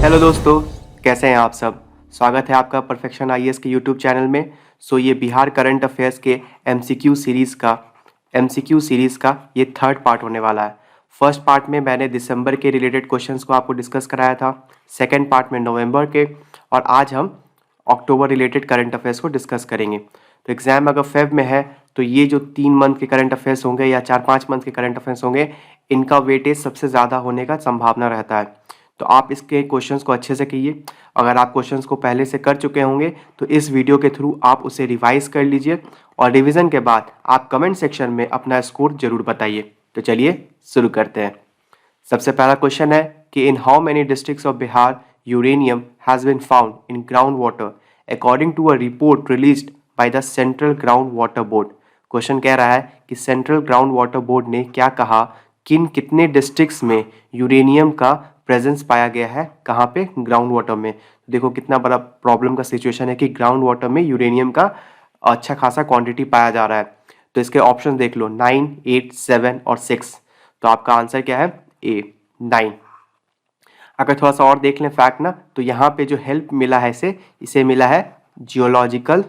Hello दोस्तों, कैसे हैं आप सब। स्वागत है आपका परफेक्शन आईएएस के यूट्यूब चैनल में। ये बिहार करंट अफेयर्स के एमसीक्यू सीरीज़ का ये थर्ड पार्ट होने वाला है। फर्स्ट पार्ट में मैंने दिसंबर के रिलेटेड क्वेश्चंस को आपको डिस्कस कराया था, सेकेंड पार्ट में नवंबर के, और आज हम अक्टूबर रिलेटेड करंट अफेयर्स को डिस्कस करेंगे। तो एग्ज़ाम अगर फेब में है तो ये जो 3 मंथ के करंट अफेयर्स होंगे या 4-5 मंथ के करंट अफेयर्स होंगे, इनका वेटेज सबसे ज़्यादा होने का संभावना रहता है। तो आप इसके क्वेश्चंस को अच्छे से कीजिए। अगर आप क्वेश्चंस को पहले से कर चुके होंगे तो इस वीडियो के थ्रू आप उसे रिवाइज कर लीजिए, और रिवीजन के बाद आप कमेंट सेक्शन में अपना स्कोर जरूर बताइए। तो चलिए शुरू करते हैं। सबसे पहला क्वेश्चन है कि in how many districts of Bihar uranium has been found in ground water according to a report released by the central ground water board. Question कह रहा है कि सेंट्रल ग्राउंड वाटर बोर्ड ने क्या कहा, कितने डिस्ट्रिक्ट्स में यूरेनियम का प्रेजेंस पाया गया है, कहाँ पे, ग्राउंड वाटर में। देखो कितना बड़ा प्रॉब्लम का सिचुएशन है कि ग्राउंड वाटर में यूरेनियम का अच्छा खासा क्वांटिटी पाया जा रहा है। तो इसके ऑप्शन देख लो, 9, 8, 7 और 6। तो आपका आंसर क्या है, ए, 9। अगर थोड़ा सा और देख लें फैक्ट ना, तो यहाँ पे जो हेल्प मिला है इसे मिला है जियोलॉजिकल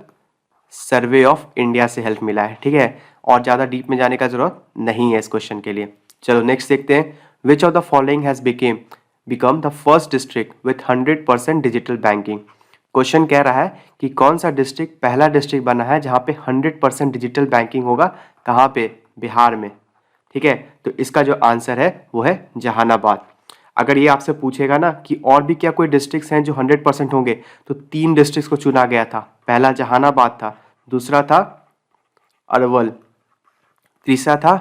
सर्वे ऑफ इंडिया से हेल्प मिला है, ठीक है। और ज़्यादा डीप में जाने का जरूरत नहीं है इस क्वेश्चन के लिए। चलो नेक्स्ट देखते हैं। विच of the following has become the first district with 100% digital banking. Question कह रहा है कि कौन सा डिस्ट्रिक्ट पहला डिस्ट्रिक्ट बना है जहाँ पे 100% डिजिटल बैंकिंग होगा, कहाँ पे, बिहार में, ठीक है। तो इसका जो आंसर है वो है जहानाबाद। अगर ये आपसे पूछेगा ना कि और भी क्या कोई डिस्ट्रिक्ट्स हैं जो 100% होंगे, तो 3 डिस्ट्रिक्ट्स को चुना गया था। पहला जहानाबाद था, दूसरा था अरवल, तीसरा था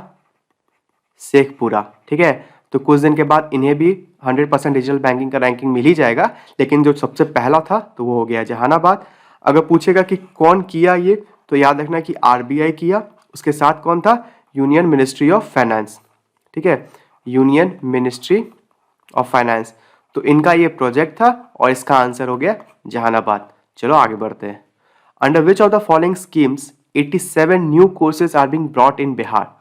शेखपुरा, ठीक है। तो कुछ दिन के बाद इन्हें भी 100% डिजिटल बैंकिंग का रैंकिंग मिल ही जाएगा, लेकिन जो सबसे पहला था तो वो हो गया जहानाबाद। अगर पूछेगा कि कौन किया ये, तो याद रखना कि आरबीआई किया, उसके साथ कौन था, यूनियन मिनिस्ट्री ऑफ फाइनेंस, ठीक है, यूनियन मिनिस्ट्री ऑफ फाइनेंस। तो इनका ये प्रोजेक्ट था और इसका आंसर हो गया जहानाबाद। चलो आगे बढ़ते हैं। Under which of the following schemes 87 new courses are being brought in Bihar.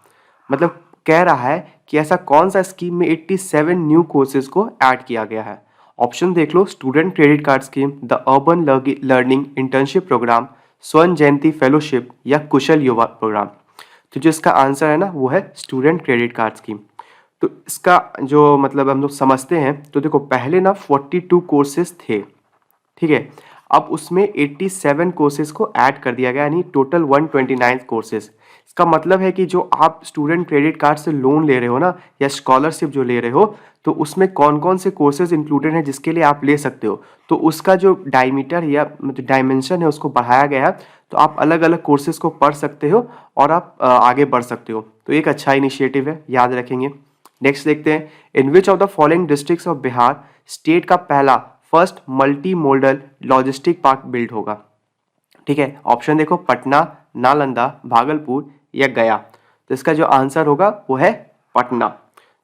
मतलब कह रहा है कि ऐसा कौन सा स्कीम में 87 न्यू कोर्सेज को ऐड किया गया है। ऑप्शन देख लो, student credit card scheme, the urban learning internship programme, Swarna Jayanti fellowship या कुशल युवा प्रोग्राम। तो जो इसका आंसर है ना वो है स्टूडेंट क्रेडिट कार्ड स्कीम। तो इसका जो मतलब हम लोग समझते हैं, तो देखो पहले ना 42 कोर्सेज थे, ठीक है। अब उसमें 87 कोर्सेज को ऐड कर दिया गया, यानी टोटल 129 कोर्सेज। इसका मतलब है कि जो आप स्टूडेंट क्रेडिट कार्ड से लोन ले रहे हो ना, या स्कॉलरशिप जो ले रहे हो, तो उसमें कौन कौन से कोर्सेज इंक्लूडेड हैं जिसके लिए आप ले सकते हो। तो उसका जो डायमीटर या मतलब डायमेंशन है उसको बढ़ाया गया है। तो आप अलग अलग कोर्सेज को पढ़ सकते हो और आप आगे बढ़ सकते हो। तो एक अच्छा इनिशिएटिव है, याद रखेंगे। नेक्स्ट देखते हैं। In which of the following districts of Bihar state का पहला first multi modal logistic park build होगा, ठीक है। ऑप्शन देखो, पटना, नालंदा, भागलपुर या गया। तो इसका जो आंसर होगा वो है पटना।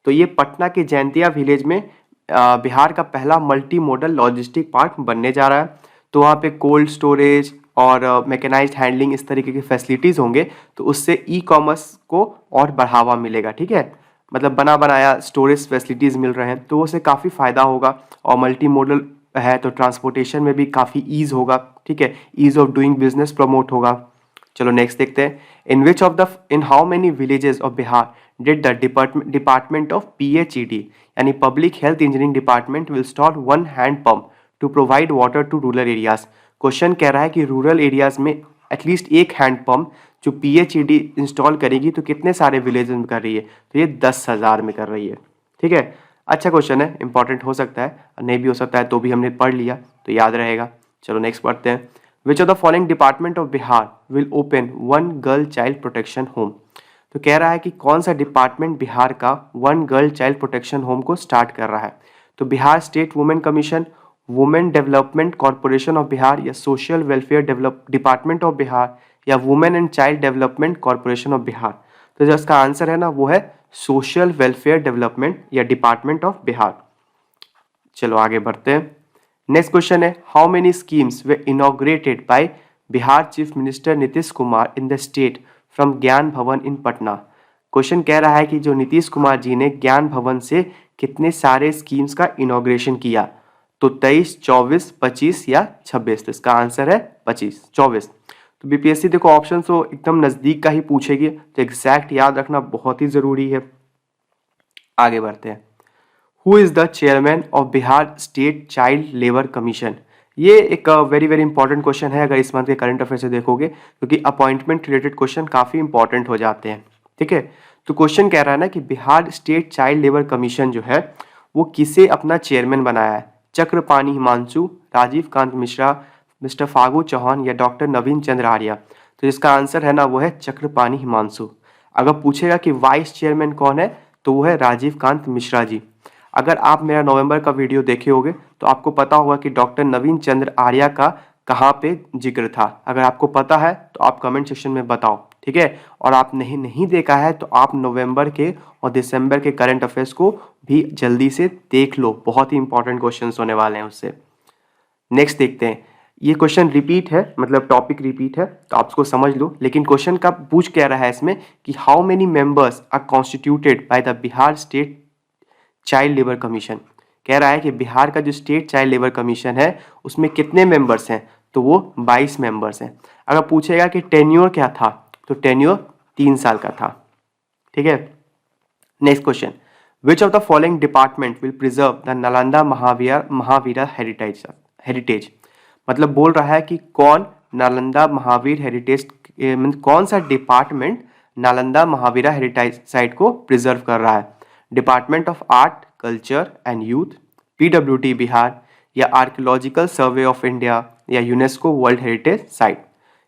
तो ये पटना के जैंतिया विलेज में बिहार का पहला मल्टी मॉडल लॉजिस्टिक पार्क बनने जा रहा है। तो वहाँ पे कोल्ड स्टोरेज और मैकेनाइज्ड हैंडलिंग इस तरीके की फैसिलिटीज़ होंगे, तो उससे ई कॉमर्स को और बढ़ावा मिलेगा, ठीक है। मतलब बना बनाया स्टोरेज फैसिलिटीज़ मिल रहे हैं, तो उससे काफ़ी फ़ायदा होगा। और मल्टी मॉडल है तो ट्रांसपोर्टेशन में भी काफ़ी ईज़ होगा, ठीक है, ease of doing business promote होगा। चलो नेक्स्ट देखते हैं। In how many villages of Bihar did the department of PHED यानी public health engineering department will install 1 hand pump to provide water to rural areas. Question कह रहा है कि rural areas में एटलीस्ट एक हैंड पंप जो PHED इंस्टॉल करेगी तो कितने सारे विलेज में कर रही है, तो ये 10,000 में कर रही है, ठीक है। अच्छा क्वेश्चन है, इंपॉर्टेंट हो सकता है, नहीं भी हो सकता है, तो भी हमने पढ़ लिया तो याद रहेगा। चलो नेक्स्ट पढ़ते हैं। विच of the following department of Bihar will open 1 girl child protection home. तो कह रहा है कि कौन सा डिपार्टमेंट बिहार का 1 गर्ल चाइल्ड प्रोटेक्शन होम को स्टार्ट कर रहा है। तो Bihar state women commission, women development corporation of Bihar, या social welfare department of Bihar, या women and child development corporation of Bihar. तो जो इसका आंसर है ना वो है सोशल वेलफेयर डेवलपमेंट या डिपार्टमेंट ऑफ बिहार। चलो आगे बढ़ते हैं। नेक्स्ट क्वेश्चन है, how many schemes were inaugurated by Bihar chief minister Nitish Kumar in the state from ज्ञान भवन इन पटना। क्वेश्चन कह रहा है कि जो नीतीश कुमार जी ने ज्ञान भवन से कितने सारे स्कीम्स का इनॉग्रेशन किया। तो 23, 24, 25 या 26। तो इसका आंसर है 25, 24। तो बीपीएससी देखो ऑप्शन तो एकदम नज़दीक का ही पूछेगी, तो एग्जैक्ट याद रखना बहुत ही ज़रूरी है। आगे बढ़ते हैं। Who is the chairman of Bihar state child labour commission? ये एक वेरी वेरी इंपॉर्टेंट क्वेश्चन है अगर इस मंथ के करंट अफेयर से देखोगे, क्योंकि अपॉइंटमेंट रिलेटेड क्वेश्चन काफ़ी इंपॉर्टेंट हो जाते हैं। ठीक है, तो क्वेश्चन कह रहा है ना कि Bihar state child labour commission जो है वो किसे अपना चेयरमैन बनाया है? चक्रपाणी हिमांशु, राजीव कांत मिश्रा, मिस्टर फागू चौहान या डॉक्टर नवीन चंद्र आर्या? तो इसका आंसर है ना वो है चक्रपाणी हिमांशु। अगर पूछेगा कि वाइस चेयरमैन कौन है, तो वो है राजीव कांत मिश्रा जी। अगर आप मेरा नवंबर का वीडियो देखे होगे तो आपको पता होगा कि डॉक्टर नवीन चंद्र आर्या का कहाँ पे जिक्र था। अगर आपको पता है तो आप कमेंट सेक्शन में बताओ, ठीक है। और आप नहीं देखा है तो आप नवंबर के और दिसंबर के करंट अफेयर्स को भी जल्दी से देख लो, बहुत ही इंपॉर्टेंट क्वेश्चन होने वाले हैं उससे। नेक्स्ट देखते हैं। ये क्वेश्चन रिपीट है, मतलब टॉपिक रिपीट है, तो आप उसको समझ लो। लेकिन क्वेश्चन का पूछ क्या रहा है इसमें कि how many members are constituted by the Bihar state child labour commission? कह रहा है कि बिहार का जो स्टेट चाइल्ड लेबर कमीशन है उसमें कितने मेंबर्स हैं, तो वो 22 मेंबर्स हैं। अगर पूछेगा कि टेन्योर क्या था, तो टेन्योर 3 साल का था। ठीक है। Next question, which of the following department will preserve the Nalanda Mahavira heritage? मतलब बोल रहा है कि कौन नालंदा महावीर हेरिटेज, कौन सा department Nalanda Mahavira heritage site को प्रिजर्व कर रहा है? Department of art, culture and youth, PWD Bihar या आर्कियोलॉजिकल सर्वे ऑफ इंडिया या यूनेस्को वर्ल्ड हेरिटेज साइट?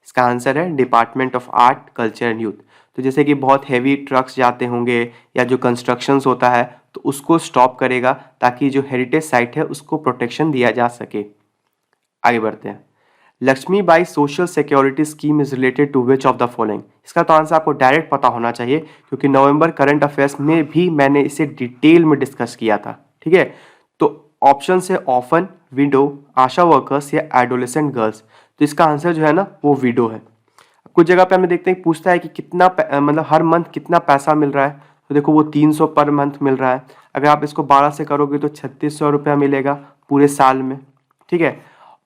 इसका आंसर है department of art, culture and youth. तो जैसे कि बहुत हैवी ट्रक्स जाते होंगे या जो कंस्ट्रक्शंस होता है तो उसको स्टॉप करेगा ताकि जो हेरिटेज साइट है उसको प्रोटेक्शन दिया जा सके। आगे बढ़ते हैं। Lakshmibai social security scheme is related to which of the following? इसका तो आंसर आपको डायरेक्ट पता होना चाहिए, क्योंकि नवंबर करंट अफेयर्स में भी मैंने इसे डिटेल में डिस्कस किया था। ठीक है, तो ऑप्शन है ऑफन, विडो, आशा वर्कर्स या एडोलेसेंट गर्ल्स। तो इसका आंसर जो है ना वो विडो है। कुछ जगह पे हमें देखते हैं पूछता है कि कितना मतलब हर मंथ कितना पैसा मिल रहा है, तो देखो वो 300 पर मंथ मिल रहा है। अगर आप इसको 12 से करोगे तो 3600 रुपया मिलेगा पूरे साल में। ठीक है,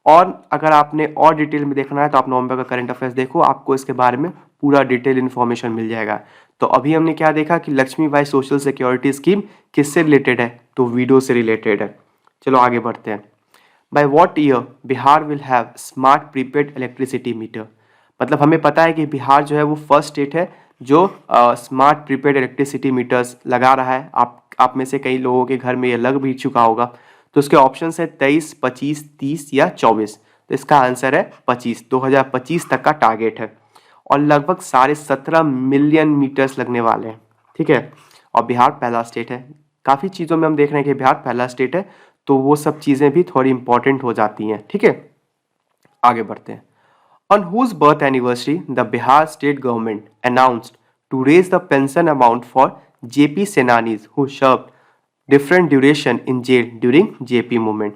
और अगर आपने और डिटेल में देखना है तो आप नवंबर का करंट अफेयर्स देखो, आपको इसके बारे में पूरा डिटेल इन्फॉर्मेशन मिल जाएगा। तो अभी हमने क्या देखा कि लक्ष्मीबाई सोशल सिक्योरिटी स्कीम किससे रिलेटेड है, तो विडो से रिलेटेड है। चलो आगे बढ़ते हैं। By what year Bihar will have smart prepaid electricity metre? मतलब हमें पता है कि बिहार जो है वो फर्स्ट स्टेट है जो स्मार्ट प्रीपेड इलेक्ट्रिसिटी मीटर्स लगा रहा है। आप में से कई लोगों के घर में ये लग भी चुका होगा। तो उसके ऑप्शन है 23, 25, 30 या 24। तो इसका आंसर है 25। 2025 तक का टारगेट है और लगभग 17.5 मिलियन मीटर्स लगने वाले हैं। ठीक है, और बिहार पहला स्टेट है। काफ़ी चीज़ों में हम देख रहे हैं कि बिहार पहला स्टेट है, तो वो सब चीज़ें भी थोड़ी इंपॉर्टेंट हो जाती हैं। ठीक है, आगे बढ़ते हैं। On whose birth anniversary the Bihar state government announced to raise the pension amount for JP Senanis who served different duration in jail during JP movement?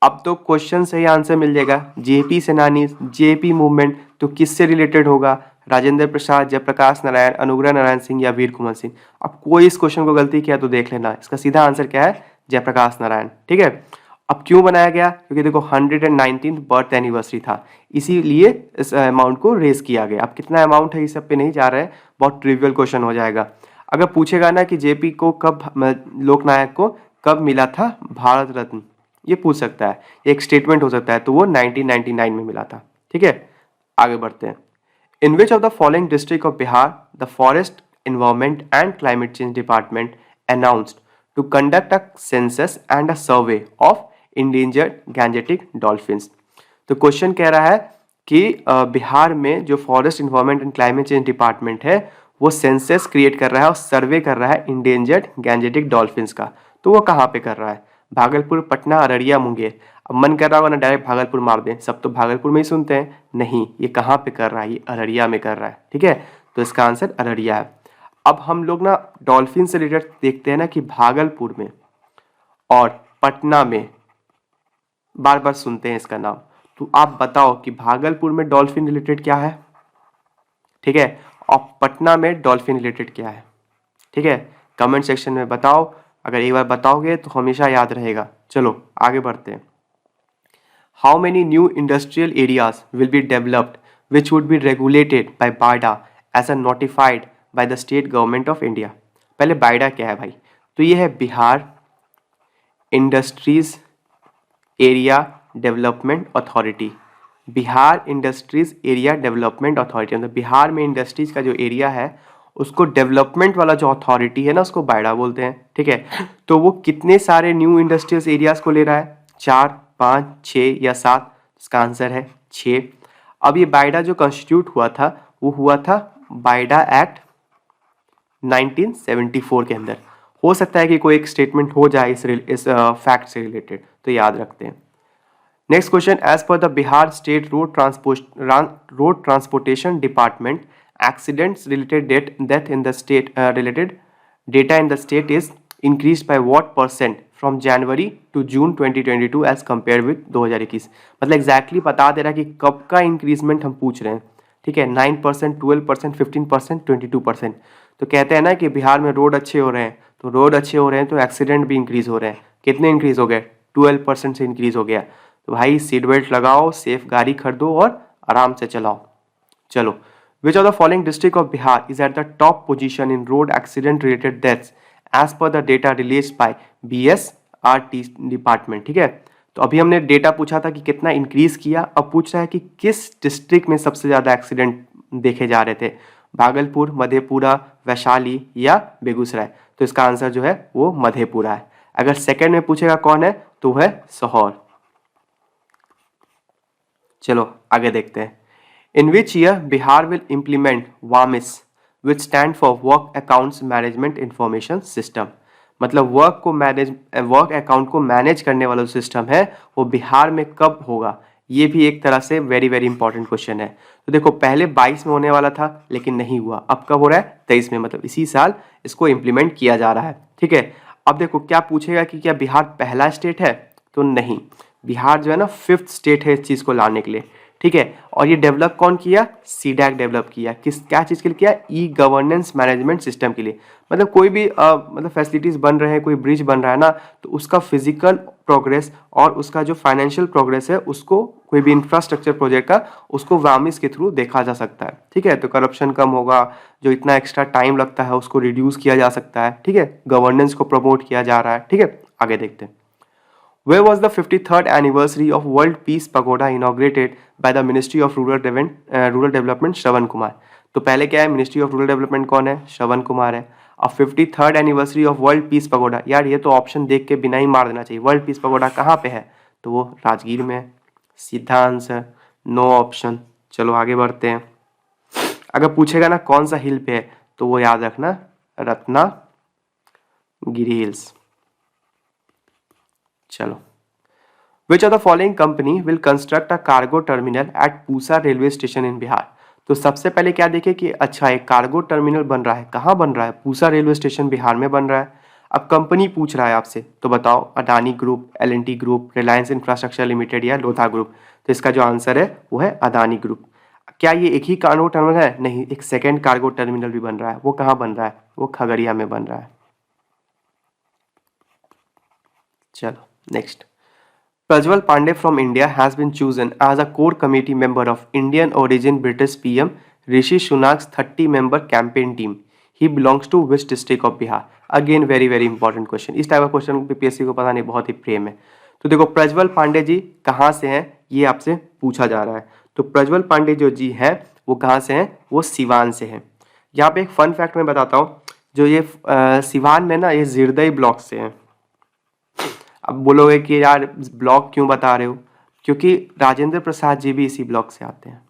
अब तो क्वेश्चन से ही आंसर मिल जाएगा। जेपी सेनानी, जेपी मूवमेंट तो किससे related होगा? राजेंद्र प्रसाद, जयप्रकाश नारायण, अनुग्रह नारायण सिंह या वीर कुंवर सिंह? अब कोई इस क्वेश्चन को गलती किया तो देख लेना, इसका सीधा आंसर क्या है? जयप्रकाश नारायण। ठीक है, अब क्यों बनाया गया? क्योंकि देखो 119th बर्थ एनिवर्सरी था, इसीलिए इस अमाउंट को रेज किया गया। अब कितना अमाउंट है इस सब पे नहीं जा रहे हैं, बहुत ट्रिवियल क्वेश्चन हो जाएगा। अगर पूछेगा ना कि जेपी को कब, लोकनायक को कब मिला था भारत रत्न, ये पूछ सकता है, एक स्टेटमेंट हो सकता है, तो वो 1999 में मिला था। ठीक है, आगे बढ़ते हैं। In which of the following district of Bihar the forest environment and climate change department announced to conduct a census and a survey of endangered Gangetic dolphins? तो क्वेश्चन कह रहा है कि बिहार में जो forest environment and climate change department है वो census create कर रहा है और सर्वे कर रहा है इंडेंजर्ड गैंजेटिक डॉल्फिन्स का। तो वो कहाँ पे कर रहा है? भागलपुर, पटना, अररिया, मुंगेर। अब मन कर रहा होगा ना डायरेक्ट भागलपुर मार दें, सब तो भागलपुर में ही सुनते हैं। नहीं, ये कहाँ पे कर रहा है? ये अररिया में कर रहा है। ठीक है, तो इसका आंसर अररिया है। अब हम लोग ना डॉल्फिन से रिलेटेड देखते हैं ना कि भागलपुर में और पटना में बार बार सुनते हैं इसका नाम। तो आप बताओ कि भागलपुर में डॉल्फिन रिलेटेड क्या है, ठीक है, और पटना में डॉल्फिन रिलेटेड क्या है? ठीक है, कमेंट सेक्शन में बताओ। अगर एक बार बताओगे तो हमेशा याद रहेगा। चलो आगे बढ़ते हैं। How many new industrial areas will be developed which would be regulated by BIADA as a notified by the state government of India. पहले बायडा क्या है भाई, तो ये है Bihar industries area development authority. Bihar industries area development authority मतलब बिहार में इंडस्ट्रीज का जो एरिया है उसको डेवलपमेंट वाला जो अथॉरिटी है ना उसको बायडा बोलते हैं, ठीक है। तो वो कितने सारे न्यू इंडस्ट्रियल एरियाज को ले रहा है, 4, 5, 6 या 7? इसका आंसर है 6। अब ये बायडा जो कॉन्स्टिट्यूट हुआ था वो हुआ था बायडा एक्ट 1974 के अंदर। हो सकता है कि कोई एक स्टेटमेंट हो जाए इस फैक्ट से रिलेटेड, तो याद रखते हैं। Next question, as per the Bihar state road transportation department accidents related death in the state related data in the state is increased by what percent from January to June 2022 as compared with 2021। मतलब exactly बता दे रहा है कि कब का increment हम पूछ रहे हैं, ठीक है। 9%, 12%, 15%, 22%। तो कहते हैं ना कि बिहार में रोड अच्छे हो रहे हैं, तो रोड अच्छे हो रहे हैं तो एक्सीडेंट भी इंक्रीज हो रहे हैं। कितने इंक्रीज हो गए, 12% से इंक्रीज हो गया। तो भाई सीट बेल्ट लगाओ, सेफ गाड़ी खरीदो और आराम से चलाओ। चलो, which of the following district of Bihar is at the top position in road accident related deaths as per the data released by BSRT department, ठीक है। तो अभी हमने डेटा पूछा था कि कितना इंक्रीज किया, अब पूछ रहा है कि किस डिस्ट्रिक्ट में सबसे ज्यादा एक्सीडेंट देखे जा रहे थे, भागलपुर, मधेपुरा, वैशाली या बेगूसराय। तो इसका आंसर जो है वो मधेपुरा है। अगर सेकंड में पूछेगा कौन है तो है सोहर। चलो आगे देखते हैं। In which year Bihar will implement WAMIS, which stand for Work Accounts Management Information System। मतलब वर्क अकाउंट को मैनेज करने वाला सिस्टम है वो बिहार में कब होगा, ये भी एक तरह से वेरी वेरी इंपॉर्टेंट क्वेश्चन है। तो देखो पहले 22 में होने वाला था लेकिन नहीं हुआ, अब कब हो रहा है 23 में, मतलब इसी साल इसको इम्प्लीमेंट किया जा रहा है, ठीक है। अब देखो क्या पूछेगा कि क्या बिहार पहला स्टेट है, तो नहीं, बिहार जो है ना 5th स्टेट है इस चीज़ को लाने के लिए, ठीक है। और ये डेवलप कौन किया, सीडैक डेवलप किया। क्या चीज़ के लिए किया, ई गवर्नेंस मैनेजमेंट सिस्टम के लिए। मतलब कोई भी मतलब फैसिलिटीज़ बन रहे हैं, कोई ब्रिज बन रहा है ना, तो उसका फिजिकल प्रोग्रेस और उसका जो फाइनेंशियल प्रोग्रेस है उसको, कोई भी इंफ्रास्ट्रक्चर प्रोजेक्ट का, उसको वामिस के थ्रू देखा जा सकता है, ठीक है। तो करप्शन कम होगा, जो इतना एक्स्ट्रा टाइम लगता है उसको रिड्यूस किया जा सकता है, ठीक है। गवर्नेंस को प्रमोट किया जा रहा है, ठीक है। आगे देखते हैं। Where was the 53rd anniversary of World Peace Pagoda inaugurated by the Ministry of Rural Development Shravan Kumar. तो पहले क्या है, मिनिस्ट्री ऑफ रूरल डेवलपमेंट कौन है, श्रवण कुमार है। अब 53rd anniversary of world peace pagoda, यार ये तो ऑप्शन देख के बिना ही मार देना चाहिए। वर्ल्ड पीस पगोडा कहाँ पे है, तो वो राजगीर में है। सीधा आंसर, नो ऑप्शन। चलो आगे बढ़ते हैं। अगर पूछेगा ना कौन सा हिल पे है तो वो याद रखना, रत्नागिरी हिल्स। चलो, which of the following company will construct a cargo terminal at Pusa railway station in Bihar. तो सबसे पहले क्या देखे कि अच्छा एक कार्गो टर्मिनल बन रहा है, कहाँ बन रहा है, पूसा रेलवे स्टेशन बिहार में बन रहा है। अब कंपनी पूछ रहा है आपसे, तो बताओ Adani group, L&T group, Reliance infrastructure limited या लोधा ग्रुप। तो इसका जो आंसर है वो है अडानी ग्रुप। क्या ये एक ही कार्गो टर्मिनल है, नहीं, एक सेकेंड कार्गो टर्मिनल भी बन रहा है। वो कहाँ बन रहा है, वो खगड़िया में बन रहा है। चलो next, Prajwal Pandey from India has been chosen as a core committee member of Indian origin British PM Rishi Sunak's 30-member campaign team. He belongs to which district of Bihar? Again very very important question। इस type का question BPSC को पता नहीं, बहुत ही प्रेम है। तो देखो प्रज्वल पांडे जी कहाँ से हैं ये आपसे पूछा जा रहा है। तो प्रज्वल पांडे जो जी हैं वो कहाँ से हैं, वो सिवान से हैं। यहाँ पे एक फन फैक्ट मैं बताता हूँ, जो ये सिवान में ना ये जिरदई ब्लॉक से हैं। अब बोलोगे कि यार ब्लॉक क्यों बता रहे हो, क्योंकि राजेंद्र प्रसाद जी भी इसी ब्लॉक से आते हैं।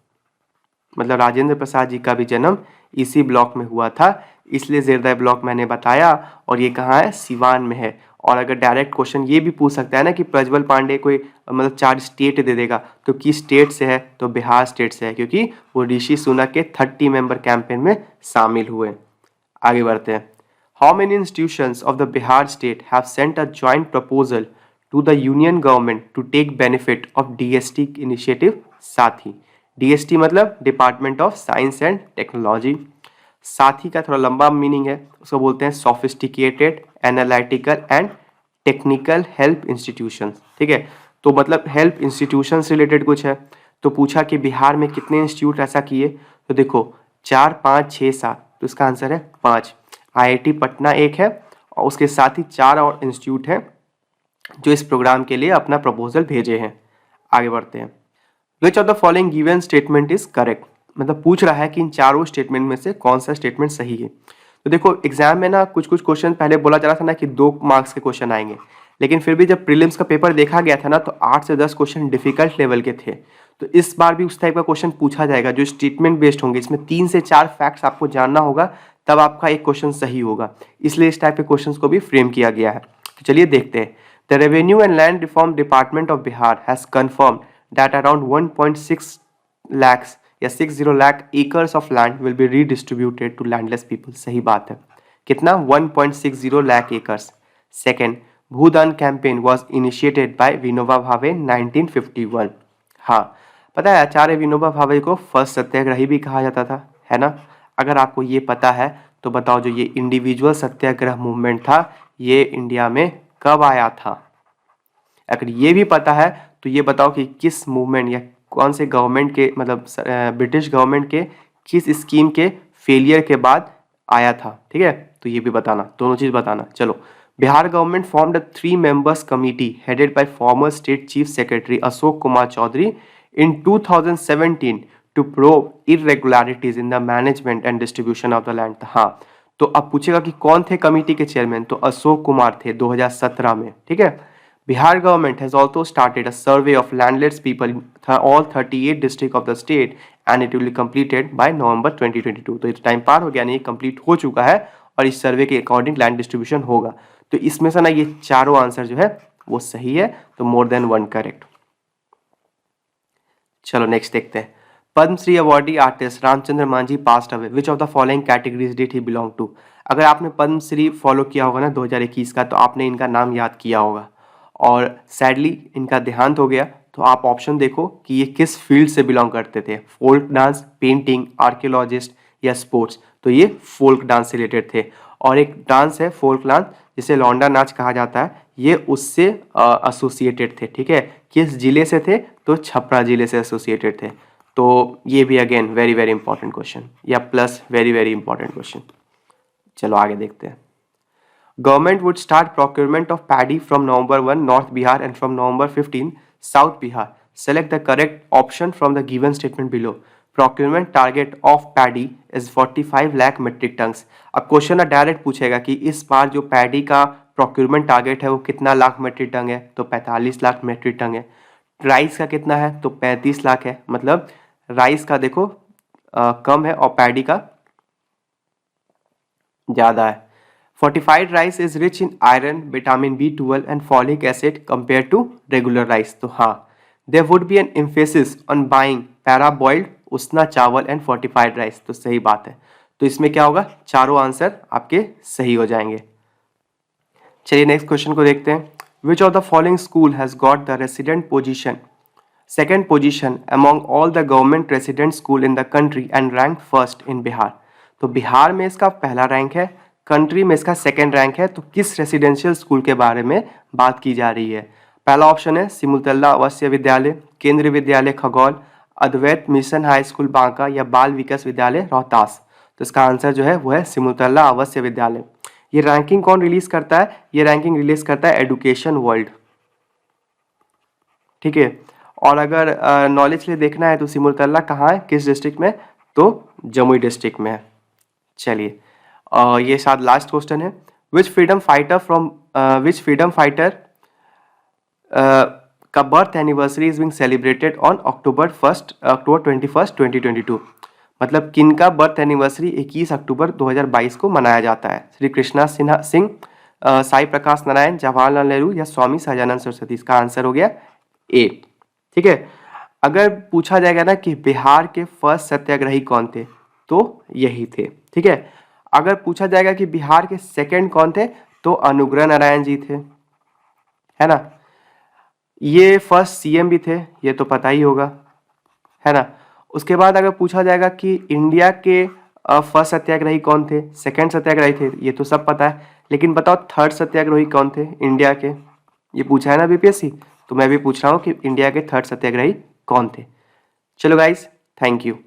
मतलब राजेंद्र प्रसाद जी का भी जन्म इसी ब्लॉक में हुआ था, इसलिए जिरदई ब्लॉक मैंने बताया। और ये कहाँ है, सिवान में है। और अगर डायरेक्ट क्वेश्चन ये भी पूछ सकता है ना कि प्रज्वल पांडे कोई मतलब 4 स्टेट दे देगा, तो किस स्टेट से है, तो बिहार स्टेट से है, क्योंकि वो ऋषि सुनक के 30 मेंबर कैंपेन में शामिल हुए। आगे बढ़ते हैं। How many institutions of the Bihar state have sent a joint proposal to the union government to take benefit of DST initiative? साथी, DST मतलब department of science and technology. साथी का थोड़ा लंबा मीनिंग है, उसको बोलते हैं sophisticated, analytical and technical help institution, ठीक है। तो मतलब हेल्प इंस्टीट्यूशन से रिलेटेड कुछ है। तो पूछा कि बिहार में कितने इंस्टीट्यूट ऐसा किए, तो देखो 4, 5, 6, 7, तो इसका आंसर है 5। आईआईटी पटना एक है और उसके साथ ही 4 और इंस्टीट्यूट हैं जो इस प्रोग्राम के लिए अपना प्रपोजल भेजे हैं। आगे बढ़ते हैं। विच of the following given statement is correct, मतलब पूछ रहा है कि इन चारों स्टेटमेंट में से कौन सा स्टेटमेंट सही है। तो देखो एग्जाम में ना कुछ कुछ क्वेश्चन पहले बोला जा रहा था ना कि 2 मार्क्स के क्वेश्चन आएंगे, लेकिन फिर भी जब प्रीलिम्स का पेपर देखा गया था ना तो 8 से 10 क्वेश्चन डिफिकल्ट लेवल के थे। तो इस बार भी उस टाइप का क्वेश्चन पूछा जाएगा जो स्टेटमेंट बेस्ड होंगे। इसमें 3 से 4 फैक्ट्स आपको जानना होगा, तब आपका एक क्वेश्चन सही होगा, इसलिए इस टाइप के क्वेश्चन को भी फ्रेम किया गया है। तो चलिए देखते हैं। The revenue and land reform department of Bihar has confirm that around 1.6 lakhs या 60 lakh acres of land will be redistributed to landless people. सही बात है। कितना? 1.60 lakh acres. Second, Bhoodan campaign was initiated by Vinoba Bhave 1951। हाँ, पता है आचार्य विनोबा भावे को फर्स्ट सत्याग्रही भी कहा जाता था, है ना। अगर आपको ये पता है तो बताओ, जो ये इंडिविजुअल सत्याग्रह मूवमेंट था ये इंडिया में कब आया था? अगर ये भी पता है तो ये बताओ कि किस मूवमेंट या कौन से गवर्नमेंट के, मतलब ब्रिटिश गवर्नमेंट के किस स्कीम के फेलियर के बाद आया था, ठीक है। तो ये भी बताना, दोनों चीज बताना। चलो, Bihar government formed a 3 members committee headed by former state chief secretary Ashok Kumar Chaudhary in 2017 to probe irregularities in the management and distribution of the land. हाँ, तो अब पूछेगा कि कौन थे कमिटी के चेयरमैन, तो अशोक कुमार थे 2017 में, ठीक है। Bihar government has also started a survey of landless people in all 38 districts of the state and it will be completed by November 2022। तो टाइम पार हो गया, नहीं कंप्लीट हो चुका है और इस सर्वे के अकॉर्डिंग लैंड डिस्ट्रीब्यूशन होगा। तो इसमें से ना ये चारों आंसर जो है वो सही है, तो मोर देन 1 करेक्ट। चलो नेक्स्ट देखते हैं। Padma Shri awardee artist Ramchandra Manjhi passed away, which of the following categories did he belong to. अगर आपने पद्मश्री फॉलो किया होगा ना 2021 का, तो आपने इनका नाम याद किया होगा और सैडली इनका देहांत हो गया। तो आप ऑप्शन देखो कि ये किस फील्ड से बिलोंग करते थे, फोल्क डांस, पेंटिंग, आर्कियोलॉजिस्ट या स्पोर्ट्स। तो ये फोल्क डांस से रिलेटेड थे। और एक डांस है फोल्क डांस जिसे लौंडा नाच कहा जाता है, ये उससे एसोसिएटेड थे, ठीक है। किस जिले से थे, तो छपरा जिले से एसोसिएटेड थे। तो ये भी again very very important question, या plus very very important question. चलो आगे देखते हैं। Government would start procurement of paddy from November 1 North Bihar and from November 15 South Bihar. Select the correct option from the given statement below. Procurement target of paddy is 45 lakh metric tons. अब question ना direct पूछेगा कि इस बार जो paddy का procurement target है वो कितना लाख मेट्रिक टन है, तो 45 लाख मेट्रिक टन है। राइस का कितना है, तो 35 लाख है। मतलब राइस का देखो कम है और पैडी का ज़्यादा है। Fortified rice is rich in iron, vitamin B12 and folic acid compared to regular rice. तो हाँ, there would be an emphasis on buying para-boiled उसना चावल and fortified rice। तो सही बात है। तो इसमें क्या होगा, चारों आंसर आपके सही हो जाएंगे। चलिए नेक्स्ट क्वेश्चन को देखते हैं। Which of the following school has got the resident position second position among all the government resident school in the country and ranked first in Bihar? तो बिहार में इसका पहला रैंक है, कंट्री में इसका सेकेंड रैंक है। तो किस रेसिडेंशियल स्कूल के बारे में बात की जा रही है? पहला ऑप्शन है सिमुलतला आवासीय विद्यालय, केंद्रीय विद्यालय खगौल, अद्वैत मिशन हाई स्कूल बांका या बाल विकास विद्यालय रोहतास। तो इसका आंसर जो है वो है सिमुलतला आवासीय विद्यालय। ये रैंकिंग कौन रिलीज करता है? ये रैंकिंग रिलीज करता है एडुकेशन वर्ल्ड, ठीक है। और अगर नॉलेज के लिए देखना है तो सिमुलतला कहाँ है, किस डिस्ट्रिक्ट में? तो जमुई डिस्ट्रिक्ट में है। चलिए ये शायद लास्ट क्वेश्चन है। विच फ्रीडम फाइटर का birth anniversary is being celebrated on October 21, 2022। मतलब किनका बर्थ एनिवर्सरी 21 अक्टूबर 2022 को मनाया जाता है? श्री कृष्णा सिंह, साई प्रकाश नारायण, जवाहरलाल नेहरू या स्वामी सहजानंद सरस्वती। इसका आंसर हो गया ए, ठीक है। अगर पूछा जाएगा ना कि बिहार के फर्स्ट सत्याग्रही कौन थे, तो यही थे, ठीक है। अगर पूछा जाएगा कि बिहार के सेकंड कौन थे, तो अनुग्रह नारायण जी थे, है ना। ये फर्स्ट सीएम भी थे, ये तो पता ही होगा, है ना। उसके बाद अगर पूछा जाएगा कि इंडिया के फर्स्ट सत्याग्रही कौन थे, सेकंड सत्याग्रही थे, ये तो सब पता है, लेकिन बताओ थर्ड सत्याग्रही कौन थे इंडिया के, ये पूछा है ना बीपीएससी, तो मैं भी पूछ रहा हूँ कि इंडिया के थर्ड सत्याग्रही कौन थे। चलो गाइस, थैंक यू।